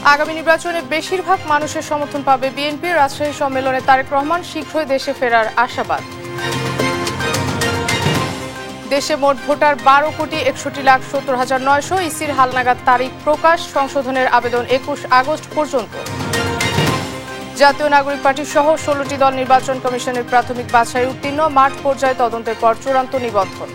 আগামী নির্বাচনে বেশিরভাগ মানুষের সমর্থন পাবে বিএনপি। রাজশাহী সম্মেলনে তারেক রহমান শীঘ্রই দেশে ফেরার আশাবাদ। দেশে মোট ভোটার 12,61,70,900। ইসির হালনাগাদ তারিখ প্রকাশ। সংশোধনের আবেদন 21 আগস্ট পর্যন্ত। জাতীয় নাগরিক পার্টি সহ 16টি দল নির্বাচন কমিশনের প্রাথমিক বাছাই উত্তীর্ণ। মাঠ পর্যায়ে তদন্তের পর চূড়ান্ত নিবন্ধন।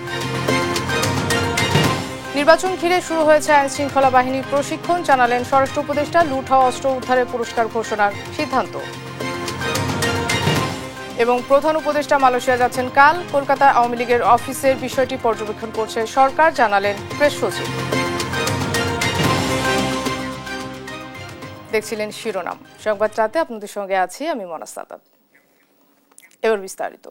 নির্বাচন ঘিরে শুরু হয়েছে আইন শৃঙ্খলা বাহিনীর প্রশিক্ষণ, জানালেন স্বরাষ্ট্র উপদেষ্টা। লুট হওয়া অস্ত্র উদ্ধারের পুরস্কার ঘোষণার সিদ্ধান্ত। এবং প্রধান উপদেষ্টা মালয়েশিয়া যাচ্ছেন কাল। কলকাতা আওয়ামী লীগের অফিসের বিষয়টি পর্যবেক্ষণ করছে সরকার, জানালেন প্রেস সচিব। দেখছিলেন শিরোনাম সংবাদ রাতে, আপনাদের সঙ্গে আছি আমি মনা সাদাত। এবার বিস্তারিত।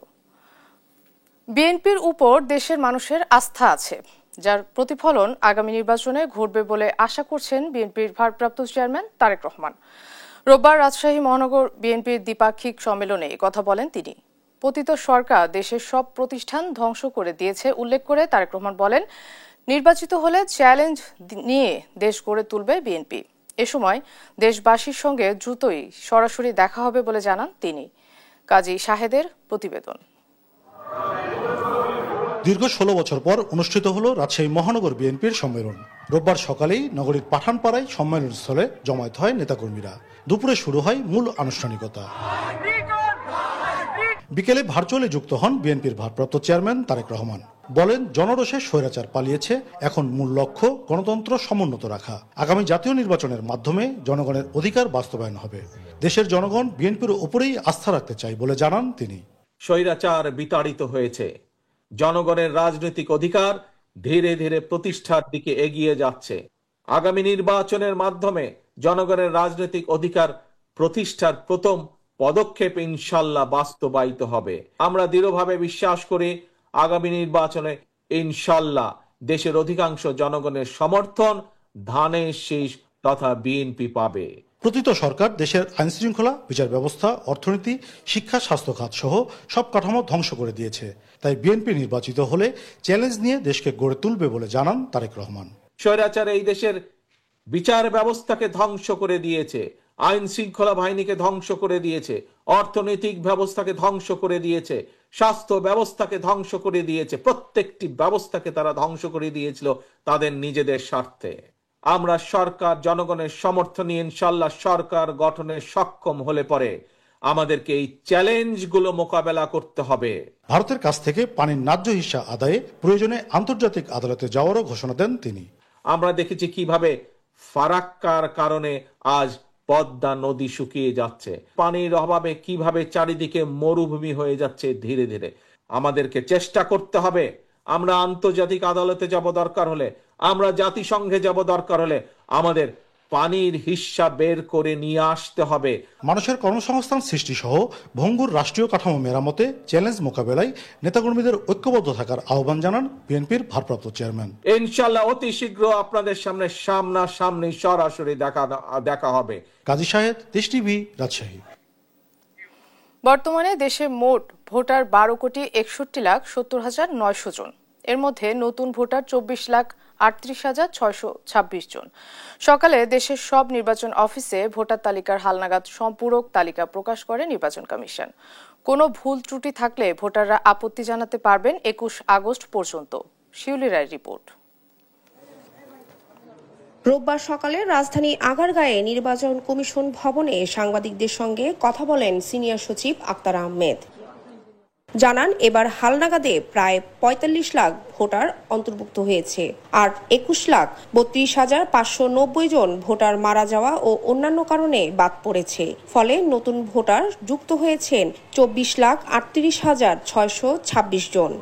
বিএনপির উপর দেশের মানুষের আস্থা আছে, যার প্রতিফলন আগামী নির্বাচনে ঘটবে বলে আশা করছেন বিএনপির ভারপ্রাপ্ত চেয়ারম্যান তারেক রহমান। রোববার রাজশাহী মহানগর বিএনপির দ্বিপাক্ষিক সম্মেলনে কথা বলেন তিনি। পতিত সরকার দেশের সব প্রতিষ্ঠান ধ্বংস করে দিয়েছে উল্লেখ করে তারেক রহমান বলেন, নির্বাচিত হলে চ্যালেঞ্জ নিয়ে দেশ গড়ে তুলবে বিএনপি। এ সময় দেশবাসীর সঙ্গে দ্রুতই সরাসরি দেখা হবে বলে জানান তিনি। কাজী শাহেদের প্রতিবেদন। দীর্ঘ 16 বছর পর অনুষ্ঠিত হলো রাজশাহী মহানগর বিএনপির সম্মেলন। রোববার সকালেই নগরীর পাঠানপাড়ায় সম্মেলনস্থলে জমায়েত হয় নেতাকর্মীরা। দুপুরে শুরু হয় মূল আনুষ্ঠানিকতা। বিকেলে ভার্চুয়ালি যুক্ত হন বিএনপির ভারপ্রাপ্ত চেয়ারম্যান তারেক রহমান। বলেন, জনরোষে স্বৈরাচার পালিয়েছে, এখন মূল লক্ষ্য গণতন্ত্র সমুন্নত রাখা। আগামী জাতীয় নির্বাচনের মাধ্যমে জনগণের অধিকার বাস্তবায়ন হবে। দেশের জনগণ বিএনপির উপরেই আস্থা রাখতে চাই বলে জানান তিনি। স্বৈরাচার বিতাড়িত হয়েছে, জনগণের রাজনৈতিক অধিকার ধীরে ধীরে প্রতিষ্ঠার দিকে এগিয়ে যাচ্ছে। আগামী নির্বাচনের মাধ্যমে জনগণের রাজনৈতিক অধিকার প্রতিষ্ঠার প্রথম পদক্ষেপ ইনশাল্লাহ বাস্তবায়িত হবে। আমরা দৃঢ়ভাবে বিশ্বাস করি, আগামী নির্বাচনে ইনশাল্লাহ দেশের অধিকাংশ জনগণের সমর্থন ধানের শীষ তথা বিএনপি পাবে। প্রতিত সরকার দেশের আইন শৃঙ্খলা, বিচার ব্যবস্থা, অর্থনীতি, শিক্ষা, স্বাস্থ্য খাত সহ সব কাঠামো ধ্বংস করে দিয়েছে। তাই বিএনপি নির্বাচিত হলে চ্যালেঞ্জ নিয়ে দেশকে গড়ে তুলবে বলে জানান তারেক রহমান। স্বৈরাচার এই দেশের বিচার ব্যবস্থাকে ধ্বংস করে দিয়েছে, আইন শৃঙ্খলা বাহিনীকে ধ্বংস করে দিয়েছে, অর্থনৈতিক ব্যবস্থাকে ধ্বংস করে দিয়েছে, স্বাস্থ্য ব্যবস্থাকে ধ্বংস করে দিয়েছে। প্রত্যেকটি ব্যবস্থাকে তারা ধ্বংস করে দিয়েছিল তাদের নিজেদের স্বার্থে। আমরা সরকার জনগণের সমর্থন নিয়ে ইনশাল্লাহ সরকার গঠনে সক্ষম হলে পরে আমাদেরকে এই চ্যালেঞ্জগুলো মোকাবেলা করতে হবে। ভারতের কাছ থেকে পানির ন্যায্য হিস্সা আদায়ে প্রয়োজনে আন্তর্জাতিক আদালতে যাওয়ারও ঘোষণা দেন তিনি। আমরা দেখেছি কিভাবে ফারাক্কার কারণে আজ পদ্মা নদী শুকিয়ে যাচ্ছে, পানির অভাবে কিভাবে চারিদিকে মরুভূমি হয়ে যাচ্ছে ধীরে ধীরে। আমাদেরকে চেষ্টা করতে হবে, আমরা আন্তর্জাতিক আদালতে যাব দরকার হলে, আমরা জাতিসংঘে যাব দরকার হলে, আমাদের পানির হিস্সা বের করে নিয়ে আসতে হবে। মানুষের কর্মসংস্থান সৃষ্টি সহ ভঙ্গুর রাষ্ট্রীয় কাঠামো মেরামতে চ্যালেঞ্জ মোকাবেলায় নেতাকর্মীদের ঐক্যবদ্ধ থাকার আহ্বান জানান বিএনপির ভারপ্রাপ্ত চেয়ারম্যান। ইনশাআল্লাহ অতি শীঘ্র আপনাদের সামনে সামনাসামনি সরাসরি দেখা হবে। কাজী শাহেদ, দেশ টিভি, রাজশাহী। বর্তমানে দেশে মোট ভোটার 12,61,70,900 জন। এর মধ্যে নতুন ভোটার 24,38,626 জন। সকালে দেশের সব নির্বাচন অফিসে ভোটার তালিকার হালনাগাদ সম্পূরক তালিকা প্রকাশ করে নির্বাচন কমিশন। কোনো ভুল ত্রুটি থাকলে ভোটাররা আপত্তি জানাতে পারবেন 21 আগস্ট পর্যন্ত। শিউলি রায় রিপোর্ট। রোববার সকালে রাজধানী আগারগাঁয়ে নির্বাচন কমিশন ভবনে সাংবাদিকদের সঙ্গে কথা বলেন সিনিয়র সচিব আক্তার আহমেদ। জানান, এবার হালনাগাদে প্রায় 45 লাখ ভোটার অন্তর্ভুক্ত হয়েছে, আর 21,32,590 জন ভোটার মারা যাওয়া ও অন্যান্য কারণে বাদ পড়েছে। ফলে নতুন ভোটার যুক্ত হয়েছেন 24,38,626 জন।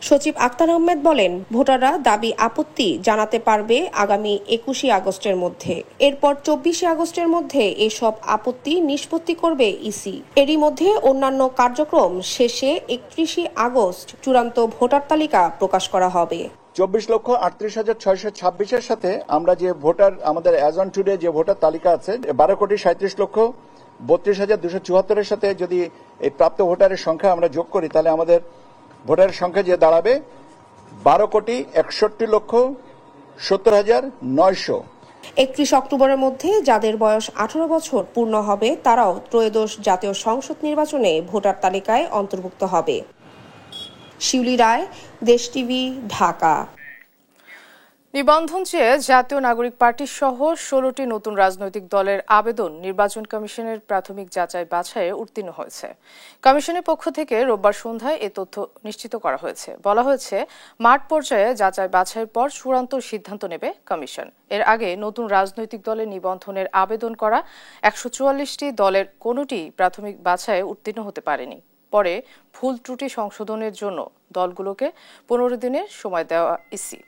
সচিব আক্তার আহমেদ বলেন, ভোটাররা দাবি আপত্তি জানাতে পারবে আগামী 21 আগস্টের মধ্যে। এরপর 24 আগস্টের মধ্যে এসব আপত্তি নিষ্পত্তি করবে ইসি। এরই মধ্যে অন্যান্য কার্যক্রম শেষে 31 আগস্ট চূড়ান্ত ভোটার তালিকা প্রকাশ করা হবে। 24,38,626 সাথে আমরা যে ভোটার আমাদের অ্যাজ অন টুডে যে ভোটার তালিকা আছে 12,37,32,274 সাথে যদি এই প্রাপ্ত ভোটারের সংখ্যা আমরা যোগ করি, তাহলে আমাদের ভোটারের সংখ্যা যে দাঁড়াবে 12,61,70,900। 31 অক্টোবরের মধ্যে যাদের বয়স 18 বছর পূর্ণ হবে তারাও ত্রয়োদশ জাতীয় সংসদ নির্বাচনে ভোটার তালিকায় অন্তর্ভুক্ত হবে। শিউলি রায়, দেশ টিভি, ঢাকা। নিবন্ধন চেয়ে জাতীয় নাগরিক পার্টি সহ 16টি নতুন রাজনৈতিক দলের আবেদন নির্বাচন কমিশনের প্রাথমিক যাচাই বাছাইয়ে উত্তীর্ণ হয়েছে। কমিশনের পক্ষ থেকে রোববার সন্ধ্যায় এ তথ্য নিশ্চিত করা হয়েছে। বলা হয়েছে, মাঠ পর্যায়ে যাচাই বাছাইয়ের পর চূড়ান্ত সিদ্ধান্ত নেবে কমিশন। এর আগে নতুন রাজনৈতিক দলের নিবন্ধনের আবেদন করা 144টি দলের কোনোটি প্রাথমিক বাছাইয়ে উত্তীর্ণ হতে পারেনি। পরে ভুল ত্রুটি সংশোধনের জন্য দলগুলোকে 15 দিনের সময় দেওয়া ইসি।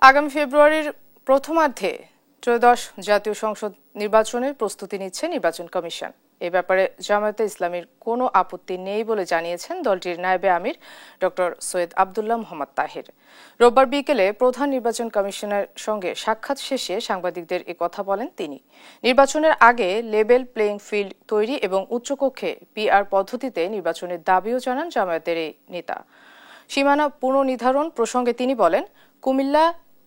আগামী ফেব্রুয়ারির প্রথমার্ধে ত্রয়োদশ জাতীয় সংসদ নির্বাচনের প্রস্তুতি নিচ্ছে নির্বাচন কমিশন। এ ব্যাপারে জামায়াতে ইসলামীর কোনো আপত্তি নেই বলে জানিয়েছেন দলটির নায়েবে আমির ডক্টর সৈয়দ আব্দুল্লাহ মোহাম্মদ তাহের। রোববার বিকেলে প্রধান নির্বাচন কমিশনের সঙ্গে সাক্ষাৎ শেষে সাংবাদিকদের এ কথা বলেন তিনি। নির্বাচনের আগে লেভেল প্লেইং ফিল্ড তৈরি এবং উচ্চকক্ষে পিআর পদ্ধতিতে নির্বাচনের দাবিও জানান জামায়াতের এই নেতা। সীমানা পুনর্নির্ধারণ প্রসঙ্গে তিনি বলেন, কুমিল্লা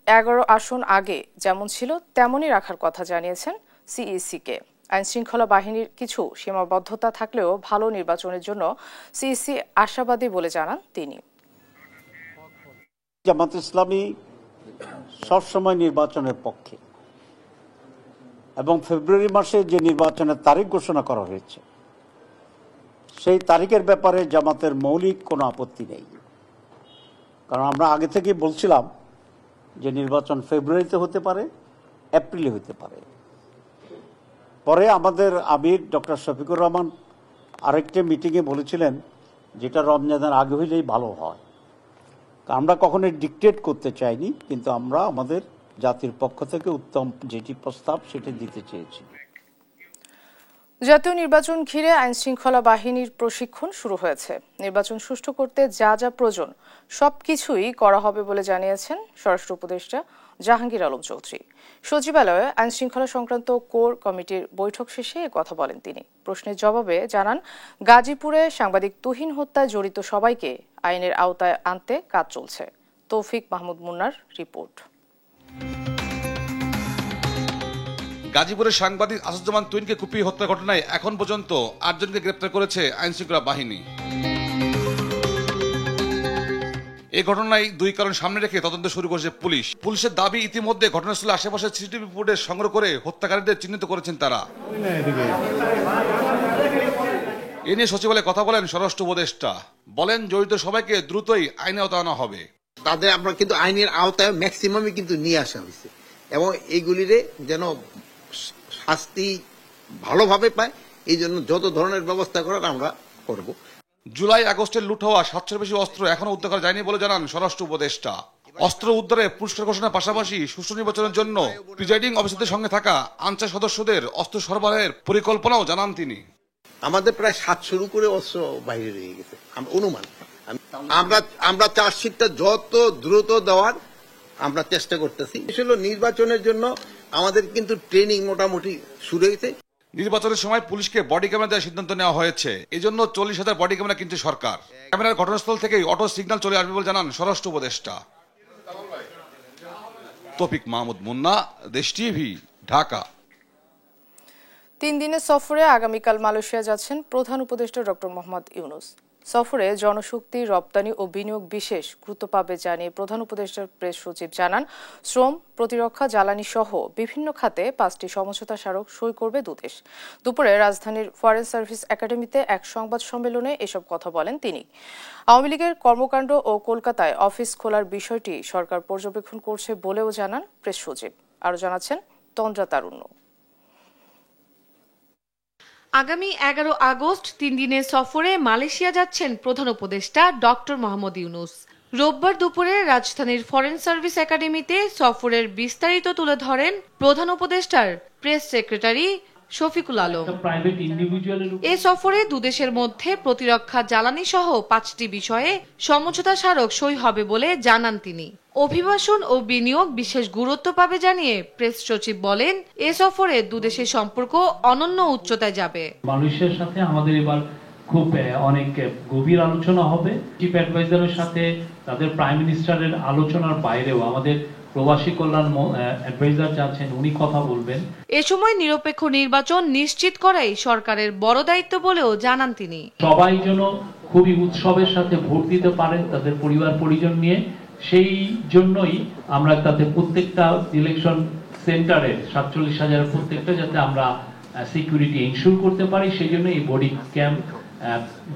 11 আসন আগে যেমন ছিল তেমনই রাখার কথা জানিয়েছেন সিইসিকে। আইনশৃঙ্খলা বাহিনীর কিছু সীমাবদ্ধতা থাকলেও ভালো নির্বাচনের জন্য সিইসি আশাবাদী বলে জানান তিনি। জামাত ইসলামী সবসময় নির্বাচনের পক্ষে এবং ফেব্রুয়ারি মাসে যে নির্বাচনের তারিখ ঘোষণা করা হয়েছে সেই তারিখের ব্যাপারে জামাতের মৌলিক কোনো আপত্তি নেই। কারণ আমরা আগে থেকেই বলছিলাম যে নির্বাচন ফেব্রুয়ারিতে হতে পারে, এপ্রিলে হতে পারে। পরে আমাদের আমির ডক্টর শফিকুর রহমান আরেকটা মিটিংয়ে বলেছিলেন যেটা রমজানের আগে হইলেই ভালো হয়। আমরা কখনোই ডিকটেট করতে চাইনি, কিন্তু আমরা আমাদের জাতির পক্ষ থেকে উত্তম যেটি প্রস্তাব সেটি দিতে চেয়েছি। জাতীয় নির্বাচন ঘিরে আইনশৃঙ্খলা বাহিনীর প্রশিক্ষণ শুরু হয়েছে। নির্বাচন সুষ্ঠু করতে যা যা প্রয়োজন সবকিছুই করা হবে বলে জানিয়েছেন স্বরাষ্ট্র উপদেষ্টা জাহাঙ্গীর আলম চৌধুরী। সচিবালয়ে আইনশৃঙ্খলা সংক্রান্ত কোর কমিটির বৈঠক শেষে এ কথা বলেন তিনি। প্রশ্নের জবাবে জানান, গাজীপুরে সাংবাদিক তুহিন হত্যায় জড়িত সবাইকে আইনের আওতায় আনতে কাজ চলছে। তৌফিক মাহমুদ মুন্নার রিপোর্ট। গাজীপুরের সাংবাদিক আসাদুজ্জামান তুহিনকে কুপিয়ে হত্যার ঘটনায় এখন পর্যন্ত 8 জনকে গ্রেপ্তার করেছে আইনশৃঙ্খলা বাহিনী। এই ঘটনায় 2 কারণ সামনে রেখে তদন্ত শুরু করেছে পুলিশ। পুলিশের দাবি, ইতিমধ্যে ঘটনাস্থলে আশেপাশে সিসিটিভি ফুটেজ সংগ্রহ করে হত্যাকারীদের চিহ্নিত করেছেন তারা। এ নিয়ে সচিবালয়ে কথা বলেন স্বরাষ্ট্র উপদেষ্টা। বলেন, জড়িত সবাইকে দ্রুতই আইনের আওতায় আনা হবে। তাদের আমরা কিন্তু আইনের আওতায় ম্যাক্সিমামই কিন্তু নিয়ে আসা হয়েছে এবং এইগুলিরে যেন শাস্তি ভালোভাবে পায়, এই জন্য যত ধরনের ব্যবস্থা করার আমরা করব। জুলাই আগস্টের লুট হওয়া 700-এর বেশি অস্ত্র এখনো উদ্ধার করা যায়নি বলে জানান স্বরাষ্ট্র উপদেষ্টা। অস্ত্র উদ্ধারে পুরস্কার ঘোষণার পাশাপাশি সুষ্ঠু নির্বাচনের জন্য প্রিজাইডিং অফিসারদের সঙ্গে থাকা আনসার সদস্যদের অস্ত্র সরবরাহের পরিকল্পনাও জানান তিনি। আমাদের প্রায় 700 করে অস্ত্র বাইরে রয়ে গেছে অনুমান। আমরা চার্জশিটটা যত দ্রুত দেওয়ার আমরা চেষ্টা করতেছি। আসলে নির্বাচনের জন্য আমাদের কিন্তু ট্রেনিং মোটামুটি শুরু হয়েছে। নির্বাচনের সময় পুলিশকে বডি ক্যামেরা দেওয়ার সিদ্ধান্ত নেওয়া হয়েছে। এই জন্য 40,000 বডি ক্যামেরা কিনছে সরকার। ক্যামেরার ঘটনাস্থল থেকেই অটো সিগন্যাল চলে আসবে বলে জানান স্বরাষ্ট্র উপদেষ্টা। তৌফিক মাহমুদ মুন্না, দেশ টিভি, ঢাকা। 3 দিনের সফরে আগামীকাল মালয়েশিয়া যাচ্ছেন প্রধান উপদেষ্টা ডক্টর মোহাম্মদ ইউনূস। সফরে জনশক্তি, রপ্তানি ও বিনিয়োগ বিশেষ গুরুত্ব পাবে জানিয়ে প্রধান উপদেষ্টার প্রেস সচিব জানান, শ্রম, প্রতিরক্ষা, জ্বালানি সহ বিভিন্ন খাতে 5টি সমঝোতা স্মারক সই করবে দুদেশ। দুপুরে রাজধানীর ফরেন সার্ভিস একাডেমিতে এক সংবাদ সম্মেলনে এসব কথা বলেন তিনি। আওয়ামী লীগের কর্মকাণ্ড ও কলকাতায় অফিস খোলার বিষয়টি সরকার পর্যবেক্ষণ করছে বলেও জানান প্রেস সচিব। আরও জানাচ্ছেন তন্দ্রা তারুণ্য। আগামী 11 আগস্ট 3 দিনের সফরে মালয়েশিয়া যাচ্ছেন প্রধান উপদেষ্টা ডক্টর মোহাম্মদ ইউনূস। রোববার দুপুরে রাজধানীর ফরেন সার্ভিস একাডেমিতে সফরের বিস্তারিত তুলে ধরেন প্রধান উপদেষ্টার প্রেস সেক্রেটারি শফিকুল আলম। এ সফরে দুদেশের মধ্যে প্রতিরক্ষা, জ্বালানি সহ 5টি বিষয়ে সমঝোতা স্মারক সই হবে বলে জানান তিনি। অভিবাসন ও বিনিয়োগ বিশেষ গুরুত্ব পাবে জানিয়ে প্রেস সচিব বলেন, এ সফরে দুদেশের সম্পর্ক অনন্য উচ্চতায় যাবে। মালয়েশিয়ার সাথে আমাদের এবার খুব অনেক গভীর আলোচনা হবে। চিফ অ্যাডভাইজারের সাথে তাদের প্রাইম মিনিস্টারের আলোচনার বাইরেও আমাদের প্রবাসী কল্যাণ অ্যাডভাইজার যাচ্ছেন, উনি কথা বলবেন। এ সময় নিরপেক্ষ নির্বাচন নিশ্চিত করাই সরকারের বড় দায়িত্ব বলেও জানান তিনি। সবাই যেন খুবই উৎসবের সাথে ভোট দিতে পারেন তাদের পরিবার পরিজন নিয়ে, সেই জন্যই আমরা তাতে প্রত্যেকটা ইলেকশন সেন্টারে 47,000 প্রত্যেকটা যাতে আমরা সিকিউরিটি ইনশিওর করতে পারি, সেই জন্য এই বডি ক্যাম্প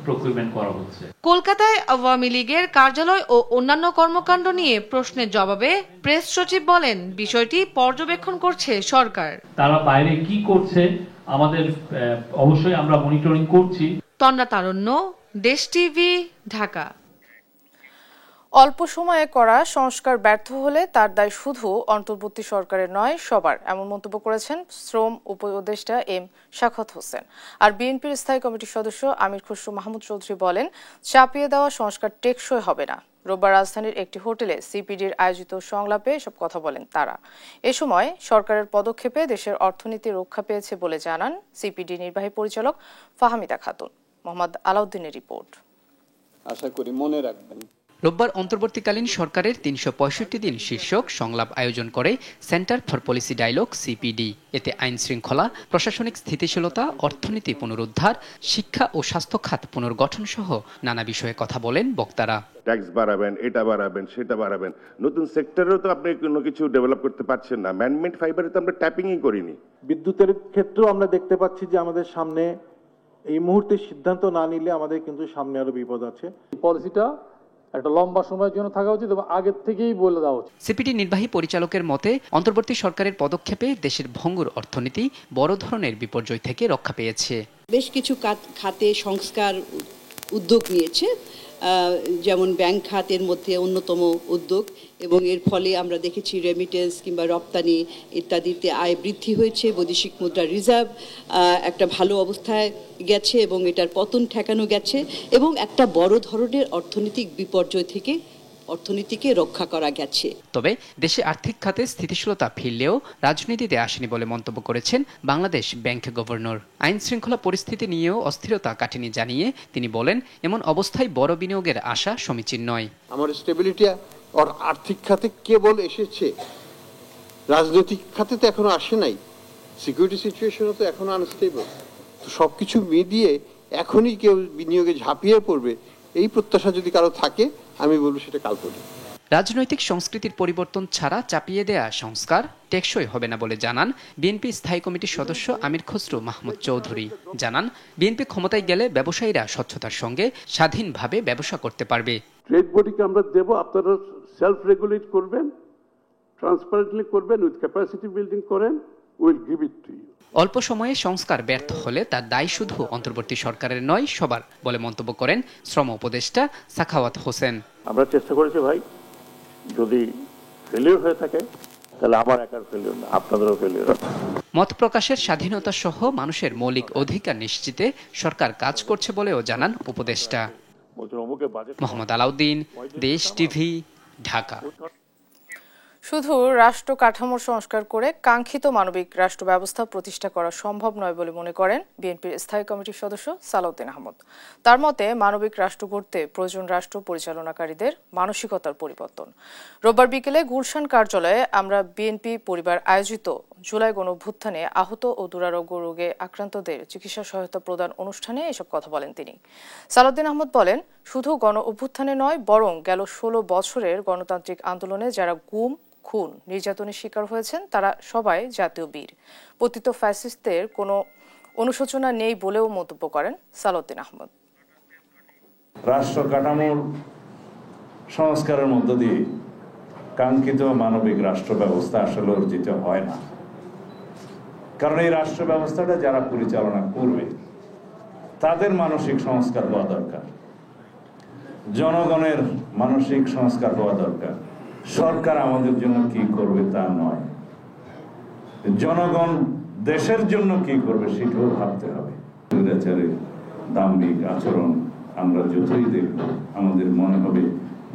প্রকিউরমেন্ট করা হচ্ছে। কলকাতায় আওয়ামী লীগের কার্যালয় ও অন্যান্য কর্মকাণ্ড নিয়ে প্রশ্নের জবাবে প্রেস সচিব বলেন, বিষয়টি পর্যবেক্ষণ করছে সরকার। তারা বাইরে কি করছে আমাদের অবশ্যই আমরা মনিটরিং করছি। তন্দ্রা তারণ্য, দেশ টিভি, ঢাকা। অল্প সময়ে করা সংস্কার ব্যর্থ হলে তার দায় শুধু অন্তর্বর্তী সরকারের নয়, সবার, এমন মন্তব্য করেছেন শ্রম উপদেষ্টা এম শাখাওয়াত হোসেন। আর বিএনপির স্থায়ী কমিটির সদস্য আমির খসরু মাহমুদ চৌধুরী বলেন, চাপিয়ে দেওয়া সংস্কার টেকসই হবে না। রোববার রাজধানীর একটি হোটেলে সিপিডির আয়োজিত সংলাপে এসব কথা বলেন তারা। এ সময় সরকারের পদক্ষেপে দেশের অর্থনীতি রক্ষা পেয়েছে বলে জানান সিপিডি নির্বাহী পরিচালক ফাহমিদা খাতুন। মোহাম্মদ আলাউদ্দিনের রিপোর্ট। আশা করি মনে রাখবেন। রোববার অন্তর্বর্তীকালীন সরকারের ৩৬৫ দিন শীর্ষক সংলাপ আয়োজন করে centre for policy dialogue CPD. এতে আইন শৃঙ্খলা, প্রশাসনিক স্থিতিশীলতা, অর্থনীতি পুনরুদ্ধার, শিক্ষা ও স্বাস্থ্য খাত পুনর্গঠন সহ নানা বিষয়ে কথা বলেন বক্তারা। ট্যাক্স বাড়াবেন, এটা বাড়াবেন, সেটা বাড়াবেন, নতুন সেক্টরেও তো আপনি কোনো কিছু ডেভেলপ করতে পারছেন না। ম্যানমেড ফাইবারে তো আমরা ট্যাপিংই করিনি। বিদ্যুতের ক্ষেত্রেও আমরা দেখতে পাচ্ছি যে আমাদের সামনে এই মুহূর্তে সিদ্ধান্ত না নিলে আমাদের কিন্তু সামনে আরো বিপদ আছে। পলিসিটা একটা লম্বা সময়ের জন্য থাকা উচিত এবং আগের থেকেই বলে দেওয়া উচিত। সিপিডি নির্বাহী পরিচালকের মতে, অন্তর্বর্তী সরকারের পদক্ষেপে দেশের ভঙ্গুর অর্থনীতি বড় ধরনের বিপর্যয় থেকে রক্ষা পেয়েছে। বেশ কিছু খাতে সংস্কার উদ্যোগ নিয়েছে, যেমন ব্যাংক খাতের মধ্যে অন্যতম উদ্যোগ, এবং এর ফলে আমরা দেখেছি রেমিটেন্স কিংবা রপ্তানি ইত্যাদিতে আয় বৃদ্ধি হয়েছে, বৈদেশিক মুদ্রা রিজার্ভ একটা ভালো অবস্থায় গেছে এবং এটার পতন ঠেকানো গেছে, এবং একটা বড় ধরনের অর্থনৈতিক বিপর্যয় থেকে অর্থনীতিকে রক্ষা করা গেছে। তবে দেশে আর্থিক খাতে স্থিতিশীলতা ফিরলেও রাজনীতিতে আসেনি বলে মন্তব্য করেছেন বাংলাদেশ ব্যাংক গভর্নর। আইন শৃঙ্খলা পরিস্থিতি নিয়েও অস্থিরতা কাটেনি জানিয়ে তিনি বলেন, এমন অবস্থায় বড় বিনিয়োগের আশা সমীচীন নয়। আমার স্টেবিলিটি আর্থিক খাতে কেবল এসেছে, রাজনৈতিক খাতে তো এখনো আসে নাই, সিকিউরিটি সিচুয়েশনও তো এখনো আনস্টেবল। তো সবকিছু মিলিয়ে এখনই কেউ বিনিয়োগে ঝাঁপিয়ে পড়বে এই প্রত্যাশা যদি কারো থাকে, আমি বলবো সেটা কাল্পনিক। রাজনৈতিক সংস্কৃতির পরিবর্তন ছাড়া চাপিয়ে দেয়া সংস্কার টেকসই হবে না বলে জানান বিএনপি স্থায়ী কমিটির সদস্য আমির খসরু মাহমুদ চৌধুরী। জানান, বিএনপি ক্ষমতায় গেলে ব্যবসায়ীরা স্বচ্ছতার সঙ্গে স্বাধীনভাবে ব্যবসা করতে পারবে। ট্রেড বডিকে আমরা দেব, আপনারা সেলফ রেগুলেট করবেন, ট্রান্সপারেন্টলি করবেন, উইথ ক্যাপাসিটি বিল্ডিং করেন, will give it to you. অল্প সময়ে সংস্কার ব্যর্থ হলে তার দায় শুধু অন্তর্বর্তী সরকারের নয়, সবার বলে মন্তব্য করেন শ্রম উপদেষ্টা শাখাওয়াত হোসেন। আমরা চেষ্টা করেছি ভাই, যদি ফেলিওর হয়ে থাকে তাহলে আমার একার ফেলিওর না, আপনাদেরও ফেলিওর। মত প্রকাশের স্বাধীনতা সহ মানুষের মৌলিক অধিকার নিশ্চিতে সরকার কাজ করছে বলেও জানান উপদেষ্টা। মোহাম্মদ আলাউদ্দিন, দেশ টিভি, ঢাকা। শুধু রাষ্ট্র কাঠামোর সংস্কার করে কাঙ্ক্ষিত মানবিক রাষ্ট্র ব্যবস্থা প্রতিষ্ঠা করা সম্ভব নয় বলে মনে করেন বিএনপির স্থায়ী কমিটির সদস্য সালাউদ্দিন আহমদ। তার মতে, মানবিক রাষ্ট্র গড়তে প্রয়োজন রাষ্ট্র পরিচালনাকারীদের মানসিকতার পরিবর্তন। রোববার বিকেলে গুলশান কার্যালয়ে আমরা বিএনপি পরিবার আয়োজিত জুলাই গণঅভ্যুত্থানে আহত ও দুরারোগ্য রোগে আক্রান্তদের চিকিৎসা সহায়তা প্রদান অনুষ্ঠানে এসব কথা বলেন তিনি। সালাউদ্দিন আহমদ বলেন, শুধু গণ অভ্যুত্থানে নয়, বরং গেল 16 বছরের গণতান্ত্রিক আন্দোলনে যারা গুম, খুন, নির্যাতনের শিকার হয়েছেন তারা সবাই জাতীয় বীর। পতিত ফ্যাসিস্টদের কোনো অনুশোচনা নেই বলেও মন্তব্য করেন সালাউদ্দিন আহমদ। রাষ্ট্র কাঠামোর সংস্কারের মধ্য দিয়ে কাঙ্ক্ষিত মানবিক রাষ্ট্র ব্যবস্থা আসলে অর্জিত হয় না, কারণ এই রাষ্ট্র ব্যবস্থাটা যারা পরিচালনা করবে তাদের মানসিক সংস্কার হওয়া দরকার, জনগণের মানসিক সংস্কার হওয়া দরকার। সরকার আমাদের জন্য কি করবে তা নয়, জনগণ দেশের জন্য কি করবে সেটাও ভাবতে হবে। দাম্ভিক আচরণ আমরা যতই দেখব, আমাদের মনে হবে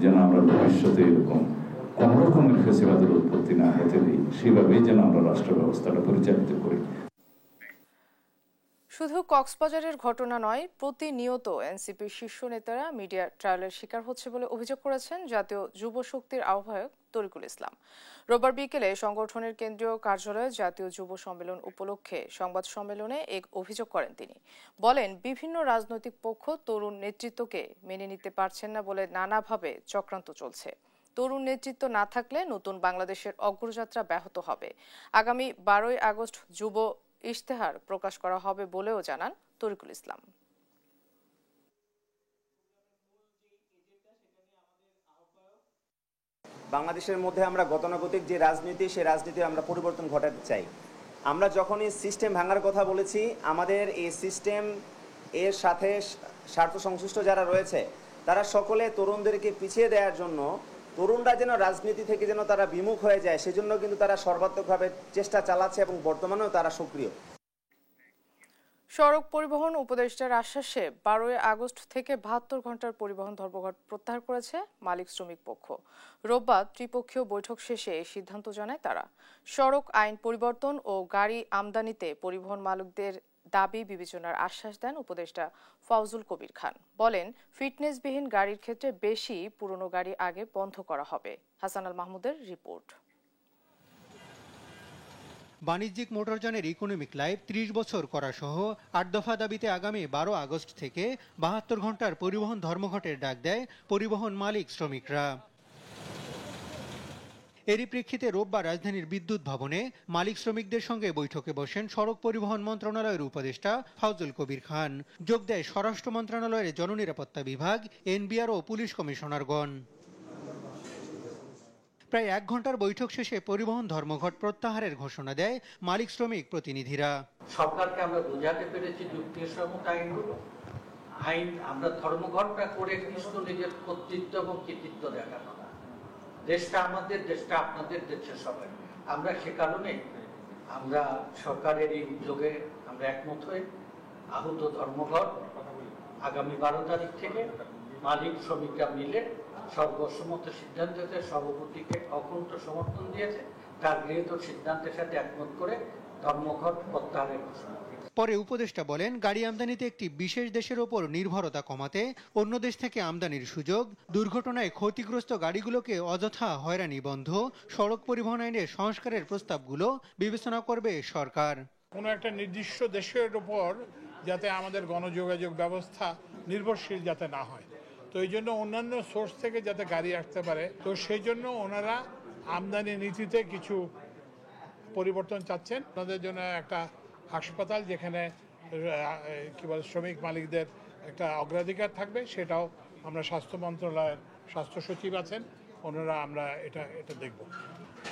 যেন আমরা ভবিষ্যতে এরকম কোন রকমের ফেসিবাদের উৎপত্তি না হতে দিই, সেভাবেই যেন আমরা রাষ্ট্র ব্যবস্থাটা পরিচালিত করি। শুধু কক্সবাজারের ঘটনা নয়, প্রতিনিয়ত এনসিপির শীর্ষ নেতারা মিডিয়া ট্রায়ালের শিকার হচ্ছে বলে অভিযোগ করেছেন জাতীয় যুব শক্তির আহ্বায়ক তরিকুল ইসলাম। রোববার বিকেলে সংগঠনের কেন্দ্রীয় কার্যালয়ে জাতীয় যুব সম্মেলন উপলক্ষে সংবাদ সম্মেলনে এক অভিযোগ করেন তিনি। বলেন, বিভিন্ন রাজনৈতিক পক্ষ তরুণ নেতৃত্বকে মেনে নিতে পারছেন না বলে নানাভাবে চক্রান্ত চলছে। তরুণ নেতৃত্ব না থাকলে নতুন বাংলাদেশের অগ্রযাত্রা ব্যাহত হবে। আগামী 12ই আগস্ট যুব ইশতেহার প্রকাশ করা হবে বলেও জানান তরিকুল ইসলাম। বাংলাদেশের মধ্যে আমরা গতানুগতিক যে রাজনীতি, সেই রাজনীতি আমরা পরিবর্তন ঘটাতে চাই। আমরা যখনই সিস্টেম ভাঙার কথা বলেছি, আমাদের এই সিস্টেম এর সাথে স্বার্থ সংশ্লিষ্ট যারা রয়েছে তারা সকলে তরুণদেরকে পিছিয়ে দেওয়ার জন্য, তরুণরা যেন রাজনীতি থেকে যেন তারা বিমুখ হয়ে যায়, সেজন্য কিন্তু তারা সর্বাত্মকভাবে চেষ্টা চালাচ্ছে এবং বর্তমানেও তারা সক্রিয়। সড়ক পরিবহন উপদেষ্টার আশ্বাসে 12ই আগস্ট থেকে 72 ঘন্টার পরিবহন ধর্মঘট প্রত্যাহার করেছে মালিক শ্রমিক পক্ষ। রোববার ত্রিপক্ষীয় বৈঠক শেষে এই সিদ্ধান্ত জানায় তারা। সড়ক আইন পরিবর্তন ও গাড়ি আমদানিতে পরিবহন মালিকদের দাবি বিবেচনার আশ্বাস দেন উপদেষ্টা ফাউজুল কবির খান। বলেন, ফিটনেসবিহীন গাড়ির ক্ষেত্রে বেশি পুরনো গাড়ি আগে বন্ধ করা হবে। হাসান আল মাহমুদের রিপোর্ট। বাণিজ্যিক মোটরযানের ইকোনমিক লাইফ 30 বছর করা সহ 8 দফা দাবিতে আগামী 12 আগস্ট থেকে 72 ঘন্টার পরিবহন ধর্মঘটের ডাক দেয় পরিবহন মালিক শ্রমিকরা। এরই প্রেক্ষিতে রোববার রাজধানীর বিদ্যুৎ ভবনে মালিক শ্রমিকদের সঙ্গে বৈঠকে বসেন সড়ক পরিবহন মন্ত্রণালয়ের উপদেষ্টা ফাউজুল কবির খান। যোগ দেয় স্বরাষ্ট্র মন্ত্রণালয়ের জননিরাপত্তা বিভাগ, এনবিআর ও পুলিশ কমিশনারগণ। প্রায় 1 ঘন্টার বৈঠক শেষে পরিবহন ধর্মঘট প্রত্যাহারের ঘোষণা দেয় মালিক শ্রমিক প্রতিনিধিরা। সরকারকে আমরা বোঝাতে পেরেছি যুক্তিসম্মত আইন আমরা ধর্মঘটটা করে কিন্তু নিজের কর্তৃত্ব এবং কৃতিত্ব দেখানো না। দেশটা আমাদের, দেশটা আপনাদের, দেশের সবাই। আমরা সে কারণে আমরা সরকারের এই উদ্যোগে আমরা একমত হয়ে আহত ধর্মঘট আগামী 12 তারিখ থেকে মালিক শ্রমিকরা মিলে সর্বসম্মত সিদ্ধান্ততে সভাপতিকে অকুণ্ঠ সমর্থন দিয়েছে। তার গৃহীত সিদ্ধান্তের সাথে একমত করে ধর্মঘট প্রত্যাহারের ঘোষণা। পরে উপদেষ্টা বলেন, গাড়ি আমদানিতে একটি বিশেষ দেশের ওপর নির্ভরতা কমাতে অন্য দেশ থেকে আমদানির সুযোগ, দুর্ঘটনায় ক্ষতিগ্রস্ত গাড়িগুলোকে অযথা হয়রানি বন্ধ, সড়ক পরিবহন আইনের সংস্কারের প্রস্তাবগুলো বিবেচনা করবে সরকার। কোনো একটা নির্দিষ্ট দেশের উপর যাতে আমাদের গণযোগাযোগ ব্যবস্থা নির্ভরশীল যাতে না হয়, তো এই জন্য অন্যান্য সোর্স থেকে যাতে গাড়ি আসতে পারে, তো সেই জন্য ওনারা আমদানি নীতিতে কিছু পরিবর্তন চাচ্ছেন। ওনাদের জন্য একটা হাসপাতাল যেখানে কি বলে শ্রমিক মালিকদের একটা অগ্রাধিকার থাকবে, সেটাও আমরা স্বাস্থ্য মন্ত্রণালয়ের স্বাস্থ্য সচিব আছেন, ওনারা আমরা এটা দেখব।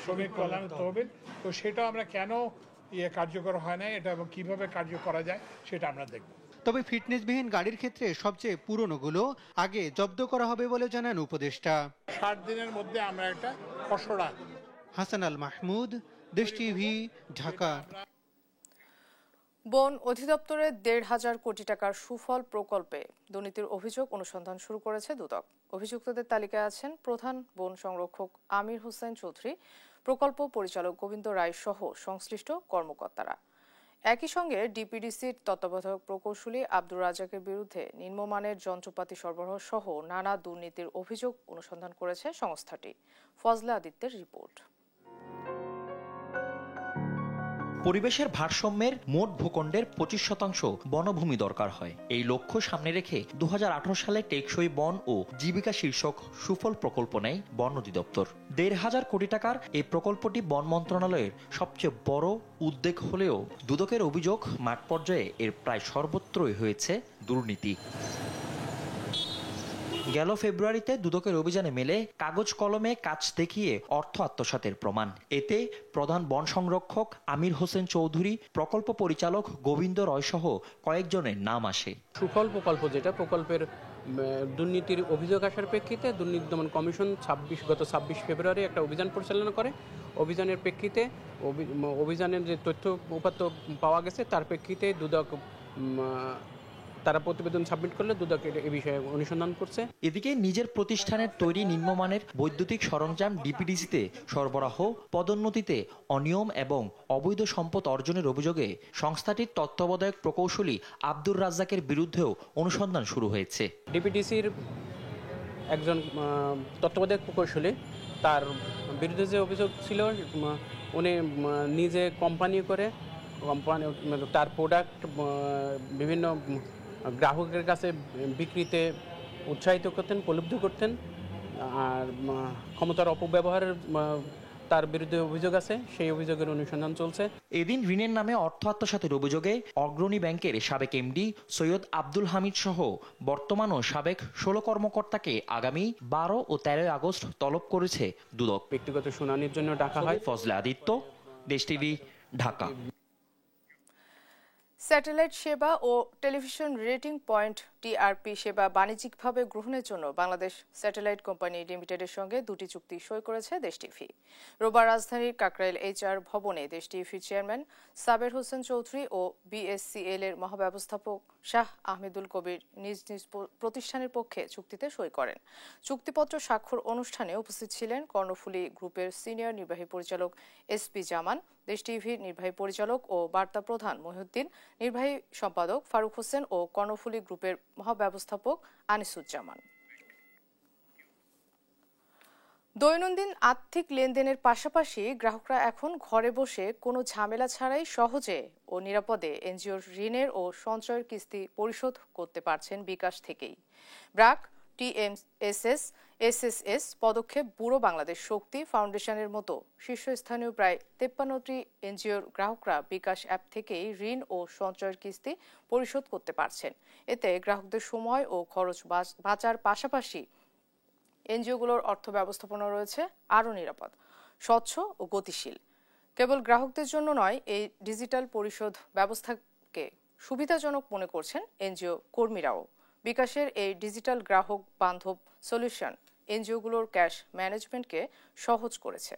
শ্রমিক কল্যাণ তহবিল, তো সেটাও আমরা কেন কার্যকর হয় না এটা এবং কিভাবে কার্য করা যায় সেটা আমরা দেখব। তবে ফিটনেসবিহীন গাড়ির ক্ষেত্রে সবচেয়ে পুরনোগুলো আগে জব্দ করা হবে বলে জানান উপদেষ্টা। 60 দিনের মধ্যে আমরা একটা খসড়া। হাসান আল মাহমুদ, দেশ টিভি, ঢাকা। বন অধিদপ্তরের 1,500 কোটি টাকার সুফল প্রকল্পে দুর্নীতির অভিযোগ অনুসন্ধান শুরু করেছে দুদক। অভিযুক্তদের তালিকায় আছেন প্রধান বন সংরক্ষক আমির হোসেন চৌধুরী, প্রকল্প পরিচালক গোবিন্দ রায় সহ সংশ্লিষ্ট কর্মকর্তারা। একই সঙ্গে ডিপিডিসির তত্ত্বাবধায়ক প্রকৌশলী আব্দুর রাজ্জাকের বিরুদ্ধে নিম্নমানের যন্ত্রপাতি সরবরাহ সহ নানা দুর্নীতির অভিযোগ অনুসন্ধান করেছে সংস্থাটি। ফজলে আদিত্যের রিপোর্ট। পরিবেশের ভারসাম্যের মোট ভূখণ্ডের 25% বনভূমি দরকার হয়। এই লক্ষ্য সামনে রেখে 2018 সালে টেকসই বন ও জীবিকা শীর্ষক সুফল প্রকল্প নেয় বন অধিদপ্তর। 1,500 কোটি টাকার এই প্রকল্পটি বন মন্ত্রণালয়ের সবচেয়ে বড় উদ্যোগ হলেও দুদকের অভিযোগ, মাঠ পর্যায়ে এর প্রায় সর্বত্রই হয়েছে দুর্নীতি। গেল ফেব্রুয়ারিতে দুদকের অভিযানে মেলে কাগজ কলমে কাজ দেখিয়ে অর্থ আত্মসাতের প্রমাণ। এতে প্রধান বন সংরক্ষক আমির হোসেন চৌধুরী, প্রকল্প পরিচালক গোবিন্দ রয় সহ কয়েকজনের নাম আসে। সুফল প্রকল্প, যেটা প্রকল্পের দুর্নীতির অভিযোগ আসার প্রেক্ষিতে দুর্নীতি দমন কমিশন গত 26 ফেব্রুয়ারি একটা অভিযান পরিচালনা করে। অভিযানের প্রেক্ষিতে অভিযানের যে তথ্য উপাত্ত পাওয়া গেছে তার প্রেক্ষিতে দুদক তারা প্রতিবেদন সাবমিট করলে দুদক এ বিষয়ে অনুসন্ধান করছে। এদিকে নিজের প্রতিষ্ঠানের তৈরি নিম্নমানের বৈদ্যুতিক সরঞ্জাম ডিপিডিসিতে সরবরাহ, পদোন্নতিতে অনিয়ম এবং অবৈধ সম্পদ অর্জনের অভিযোগে সংস্থাটির তত্ত্বাবধায়ক প্রকৌশলী আব্দুর রাজ্জাকের বিরুদ্ধেও অনুসন্ধান শুরু হয়েছে। ডিপিডিসির একজন তত্ত্বাবধায়ক প্রকৌশলী, তার বিরুদ্ধে যে অভিযোগ ছিল, উনি নিজে কোম্পানি করে তার প্রোডাক্ট বিভিন্ন গ্রাহকের কাছে বিক্রিতে উৎসাহিত করতেন, প্রলুব্ধ করতেন, আর ক্ষমতার অপব্যবহারের তার বিরুদ্ধে অভিযোগ আছে, সেই অভিযোগের অনুসন্ধান চলছে। এদিন ঋণের নামে অর্থ আত্মসাতের অভিযোগে অগ্রণী ব্যাংকের সাবেক এমডি সৈয়দ আব্দুল হামিদ সহ বর্তমান ও সাবেক 16 কর্মকর্তাকে আগামী 12 ও 13 আগস্ট তলব করেছে দুদক। ব্যক্তিগত শুনানির জন্য ডাকা হয়। ফজলে আদিত্য, দেশ টিভি, ঢাকা। স্যাটেলাইট সেবা ও টেলিভিশন রেটিং পয়েন্ট টিআরপি সেবা বাণিজ্যিকভাবে গ্রহণের জন্য বাংলাদেশ স্যাটেলাইট কোম্পানি লিমিটেডের সঙ্গে 2টি চুক্তি সই করেছে দেশ টিভি। রোববার রাজধানীর কাকরাইল এইচআর ভবনে দেশ টিভির চেয়ারম্যান সাবের হোসেন চৌধুরী ও বিএসসিএল এর মহাব্যবস্থাপক শাহ আহমেদুল কবির নিজ নিজ প্রতিষ্ঠানের পক্ষে চুক্তিতে সই করেন। চুক্তিপত্র স্বাক্ষর অনুষ্ঠানে উপস্থিত ছিলেন কর্ণফুলী গ্রুপের সিনিয়র নির্বাহী পরিচালক এসপি জামান, দেশ টিভির নির্বাহী পরিচালক ও বার্তা প্রধান মহিউদ্দিন, নির্বাহী সম্পাদক ফারুক হোসেন ও কর্ণফুলী গ্রুপের মহাব্যবস্থাপক আনিসুজ্জামান। দৈনন্দিন আর্থিক লেনদেনের পাশাপাশি গ্রাহকরা এখন ঘরে বসে কোনো ঝামেলা ছাড়াই সহজে ও নিরাপদে এনজিওর ঋণের ও সঞ্চয়ের কিস্তি পরিশোধ করতে পারছেন বিকাশ থেকেই। ব্র্যাক, টিএমএসএস, এসএসএস পদক্ষেপ, ব্যুরো বাংলাদেশ শক্তি ফাউন্ডেশনের মতো শীর্ষস্থানীয় প্রায় 53টি এনজিওর গ্রাহকরা বিকাশ অ্যাপ থেকেই ঋণ ও সঞ্চয়ের কিস্তি পরিশোধ করতে পারছেন। এতে গ্রাহকদের সময় ও খরচ বাঁচার পাশাপাশি এনজিওগুলোর অর্থ ব্যবস্থাপনা রয়েছে আরও নিরাপদ, স্বচ্ছ ও গতিশীল। কেবল গ্রাহকদের জন্য নয়, এই ডিজিটাল পরিশোধ ব্যবস্থাকে সুবিধাজনক মনে করছেন এনজিও কর্মীরাও। বিকাশের এই ডিজিটাল গ্রাহক বান্ধব সলিউশন এনজিওগুলোর ক্যাশ ম্যানেজমেন্টকে সহজ করেছে।